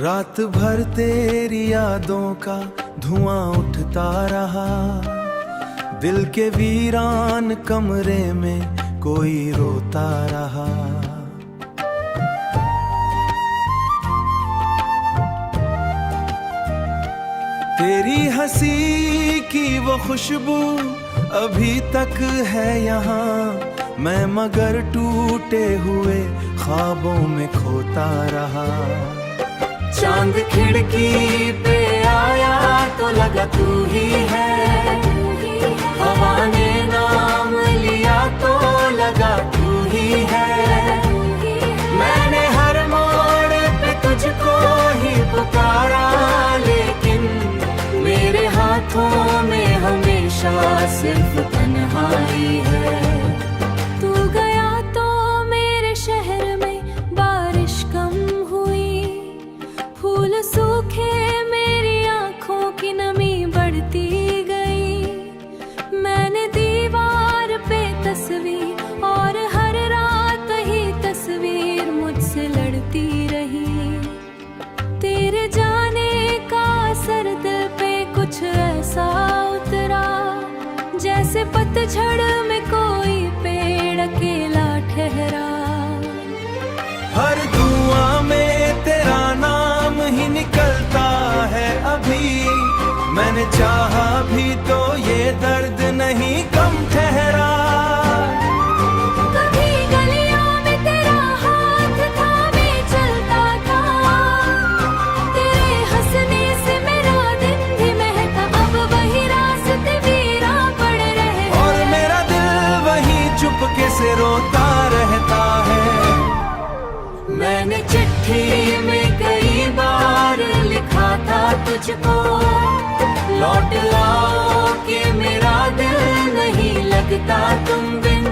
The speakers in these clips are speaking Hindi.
रात भर तेरी यादों का धुआं उठता रहा, दिल के वीरान कमरे में कोई रोता रहा। तेरी हंसी की वो खुशबू अभी तक है यहाँ, मैं मगर टूटे हुए ख्वाबों में खोता रहा। चांद खिड़की पे आया तो लगा तू ही है, हवा ने नाम लिया तो लगा तू ही है। मैंने हर मोड़ पे तुझको ही पुकारा, लेकिन मेरे हाथों में हमेशा सिर्फ तन्हाई है। तू गया तो मेरे शहर में बारिश कम हुई, फूल सूखे मेरी आंखों की नमी बढ़ती गई। मैंने दीवार पे तस्वीर और हर रात ही तस्वीर मुझसे लड़ती रही। तेरे जाने का असर दिल पे कुछ ऐसा उतरा, जैसे पतझड़ में कोई पेड़ अकेला ठहरा। हर दुआ में तेरा नाम ही निकलता है अभी, मैंने चाहा भी तो ये दर्द नहीं कम ठहरा। कभी गलियों में तेरा हाथ थामे चलता था, तेरे हंसने से मेरा दिन भी महका। अब वही रास्ते वीरा पड़ रहे, और मेरा दिल वही चुपके से रोता रहता है। मैंने चिट्ठी में कई बार लिखा था तुझको, लौट आओ कि मेरा दिल नहीं लगता तुम बिन।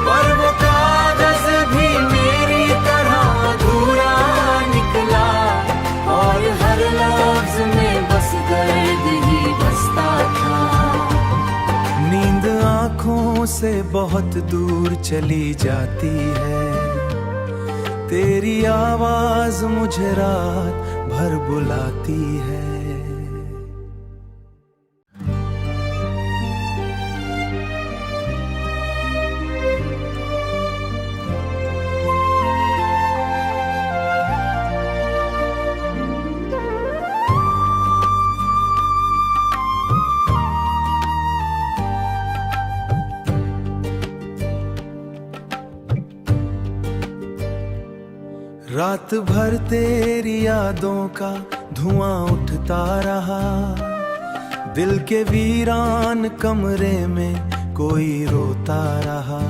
पर वो कागज भी मेरी तरह अधूरा निकला, और हर लफ्ज में बस दर्द ही बसता था। नींद आँखों से बहुत दूर चली जाती है, तेरी आवाज मुझे रात भर बुलाती है। रात भर तेरी यादों का धुआं उठता रहा, दिल के वीरान कमरे में कोई रोता रहा।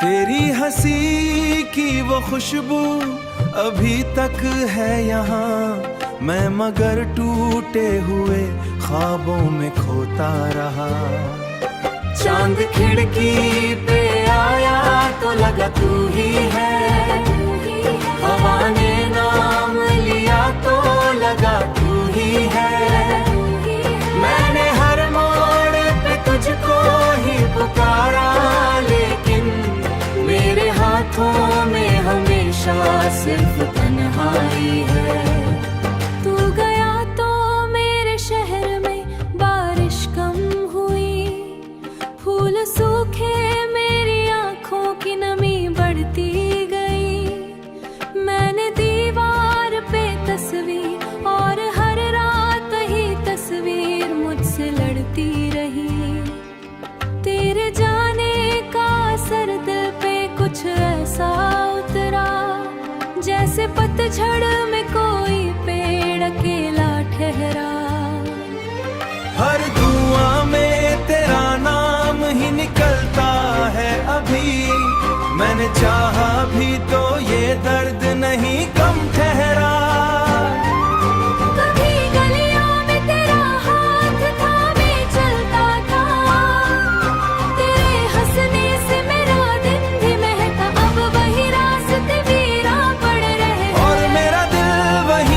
तेरी हंसी की वो खुशबू अभी तक है यहाँ, मैं मगर टूटे हुए ख्वाबों में खोता रहा। चांद खिड़की पे आया तो लगा तू ही है, हवा ने नाम लिया तो लगा तू ही है। मैंने हर मोड़ पे तुझको ही पुकारा, लेकिन मेरे हाथों में हमेशा सिर्फ तन्हाई है। तू गया तो मेरे शहर में बारिश कम हुई, फूल सूखे मेरी आंखों की नमी बढ़ती गई। मैंने दीवार पे तस्वीर और हर रात ही तस्वीर मुझसे लड़ती रही। तेरे जाने का असर दिल पे कुछ ऐसा उतरा, जैसे पतझड़ में कोई पेड़ अकेला ठहरा। हर दुआ में तेरा नाम ही निकलता है अभी, मैंने चाहा भी तो ये दर्द नहीं कम ठहरा। कभी गलियों में तेरा हाथ थामे चलता था, तेरे हंसने से मेरा दिन भी महका। अब वही रास्ते वीरा पड़ रहे, और मेरा दिल वही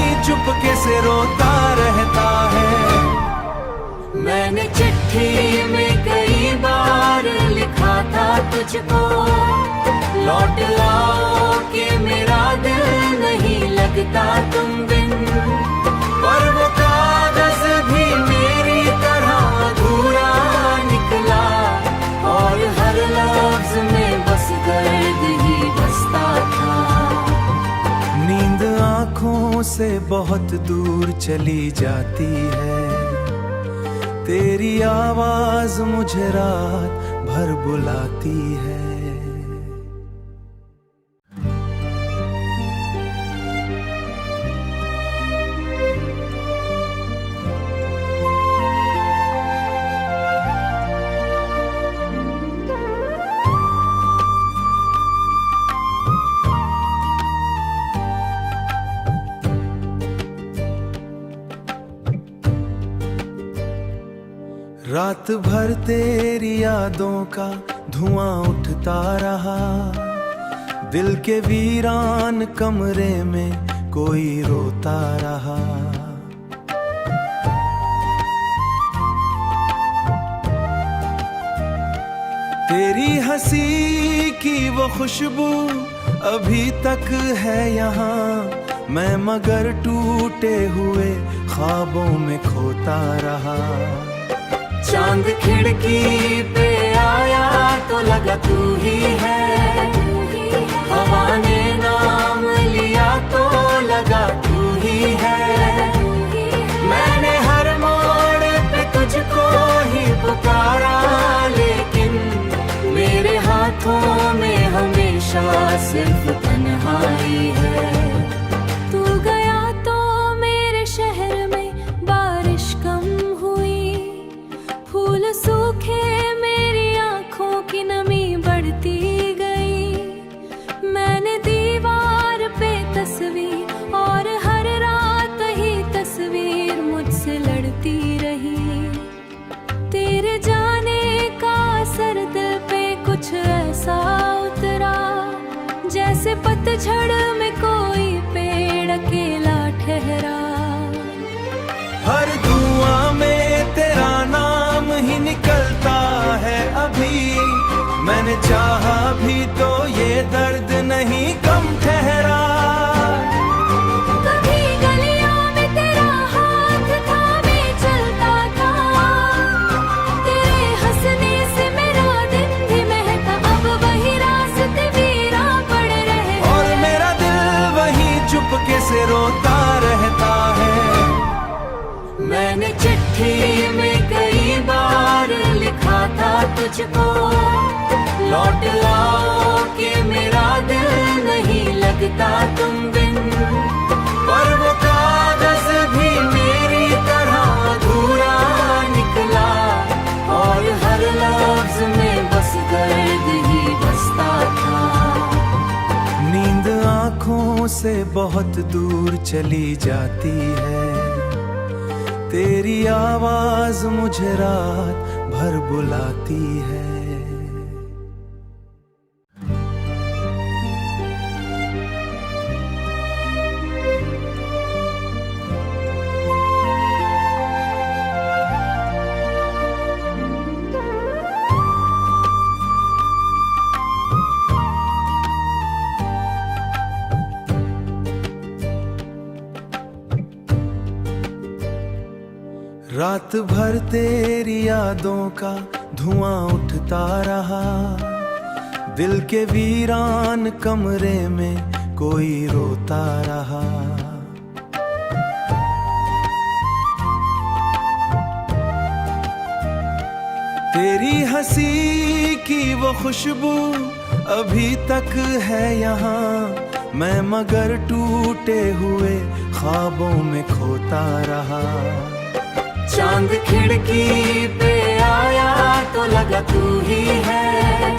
तुझको लौट आओ कि मेरा दिल नहीं लगता तुम बिन। पर वो कागज भी मेरी तरह अधूरा निकला और हर लफ्ज में बस दर्द ही बसता था। नींद आँखों से बहुत दूर चली जाती है, तेरी आवाज मुझे रात भर बुलाती है। रात भर तेरी यादों का धुआं उठता रहा, दिल के वीरान कमरे में कोई रोता रहा। तेरी हंसी की वो खुशबू अभी तक है यहाँ, मैं मगर टूटे हुए ख्वाबों में खोता रहा। चांद खिड़की पे आया तो लगा तू ही है, हवा ने नाम लिया तो लगा तू ही है। मैंने हर मोड़ पे तुझको ही पुकारा, लेकिन मेरे हाथों में हमेशा सिर्फ तन्हाई है। तू गया तो मेरे शहर में बारिश कम हुई, फूल सूखे मेरी आंखों की नमी बढ़ती गई। मैंने दीवार पे तस्वीर और हर रात ही तस्वीर मुझसे लड़ती रही। तेरे जाने का असर दिल पे कुछ ऐसा उतरा, जैसे पतझड़ में कोई पेड़ अकेला ठहरा। हर धुआं में तेरा नाम ही निकलता है अभी, मैंने चाहा भी तो ये दर्द नहीं कम ठहरा। कभी गलियों में तेरा हाथ थामे चलता था, तेरे हंसने से मेरा दिन भी महका, अब वही रास्ते वीरा पड़ रहे। और मेरा दिल वही चुपके से रोता रहता है। मैंने चिट्ठी में कई बार लिखा था तुझको, लौट आओ कि मेरा दिल नहीं लगता तुम बिन। पर वो कागज भी मेरी तरह अधूरा निकला और हर लफ्ज में बस दर्द ही बसता था। नींद आँखों से बहुत दूर चली जाती है, तेरी आवाज मुझे रात भर बुलाती है। रात भर तेरी यादों का धुआं उठता रहा, दिल के वीरान कमरे में कोई रोता रहा। तेरी हंसी की वो खुशबू अभी तक है यहाँ, मैं मगर टूटे हुए ख्वाबों में खोता रहा। चांद खिड़की पे आया तो लगा तू ही है,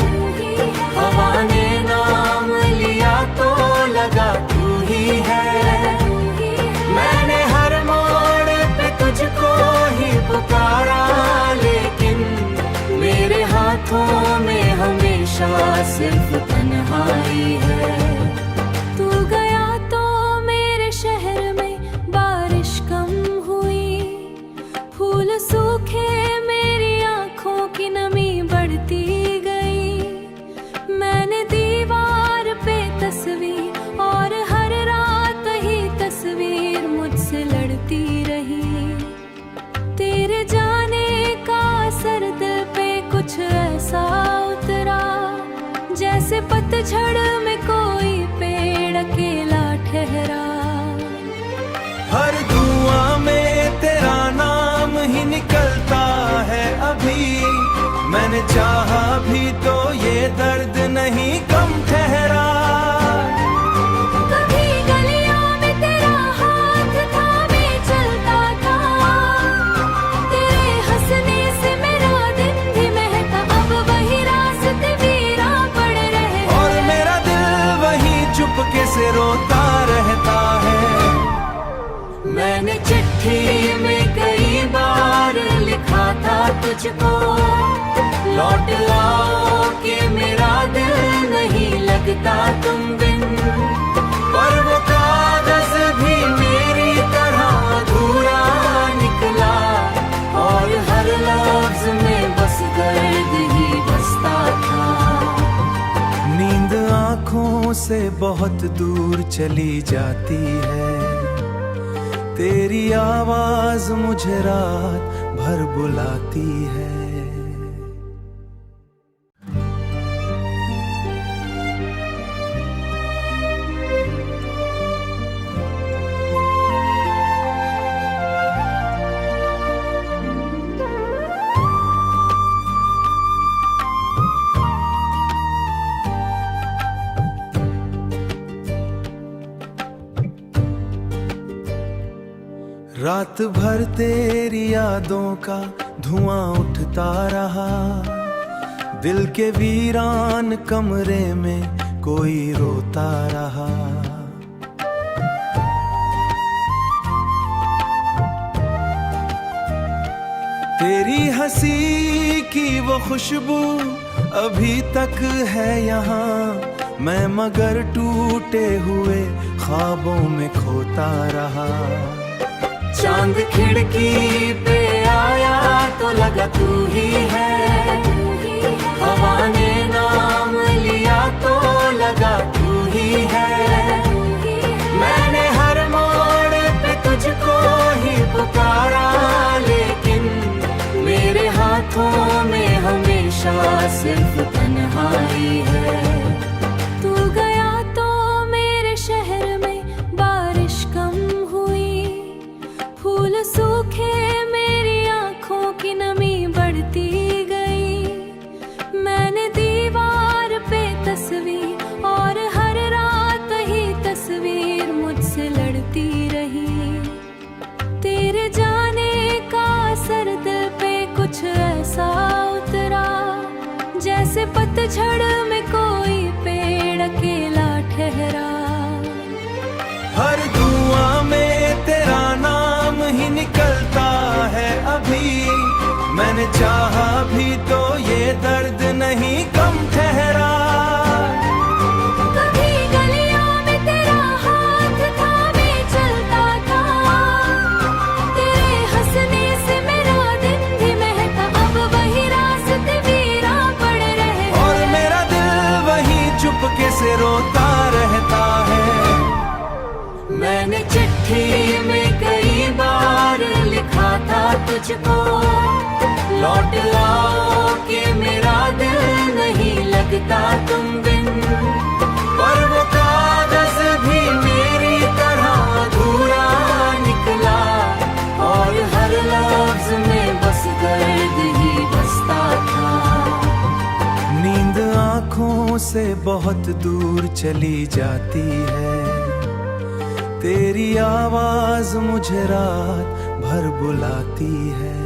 हवा ने नाम लिया तो लगा तू ही है। मैंने हर मोड़ पे तुझको ही पुकारा, लेकिन मेरे हाथों में हमेशा सिर्फ तन्हाई है। तू गया तो मेरे शहर में बारिश कम हुई, फूल सूखे मेरी आंखों की नमी बढ़ती गई। पतझड़ में कोई पेड़ अकेला ठहरा। हर धुआं में तेरा नाम ही निकलता है अभी। मैंने चाहा भी तो ये दर्द नहीं कम ठहरा। कभी गलियों में तेरा हाथ थामे चलता था, तेरे हंसने से मेरा दिन भी महका। अब वही रास्ते वीरा पड़ रहे। और मेरा दिल वही चुपके से रोता रहता है। मैंने चिट्ठी में कई बार लिखा था तुझको, लौट आओ कि मेरा दिल नहीं लगता तुम बिन। पर वो कागज भी मेरी तरह अधूरा निकला, और हर लफ्ज में बस दर्द ही बसता था। नींद आँखों से बहुत दूर चली जाती है, तेरी आवाज मुझे रात भर बुलाती है। रात भर तेरी यादों का धुआं उठता रहा, दिल के वीरान कमरे में कोई रोता रहा। तेरी हंसी की वो खुशबू अभी तक है यहाँ, मैं मगर टूटे हुए ख्वाबों में खोता रहा। चांद खिड़की पे आया तो लगा तू ही है, हवा ने नाम लिया तो लगा तू ही है। मैंने हर मोड़ पे तुझको ही पुकारा, लेकिन मेरे हाथों में हमेशा सिर्फ तन्हाई है। तू गया तो मेरे शहर में बारिश कम हुई, फूल सूखे मेरी आंखों की नमी बढ़ती गई। मैंने दीवार पे तस्वीर और हर रात ही तस्वीर मुझसे लड़ती रही। तेरे जाने का असर दिल पे कुछ ऐसा उतरा, जैसे पतझड़ में कोई पेड़ अकेला ठहरा। हर धुआं में तेरा नाम ही निकलता है अभी। मैंने चाहा भी तो ये दर्द नहीं कम ठहरा। कभी गलियों में तेरा हाथ थामे चलता था, तेरे हंसने से मेरा दिन भी महका। अब वही रास्ते वीरा पड़ रहे। और मेरा दिल वही चुपके से रोता रहता है। मैंने चिट्ठी में कई बार लिखा था तुझको, लौट आओ कि मेरा दिल नहीं लगता तुम बिन। पर वो कागज भी मेरी तरह अधूरा निकला, और हर लफ्ज में बस दर्द ही बसता था। नींद आँखों से बहुत दूर चली जाती है, तेरी आवाज मुझे रात भर बुलाती है।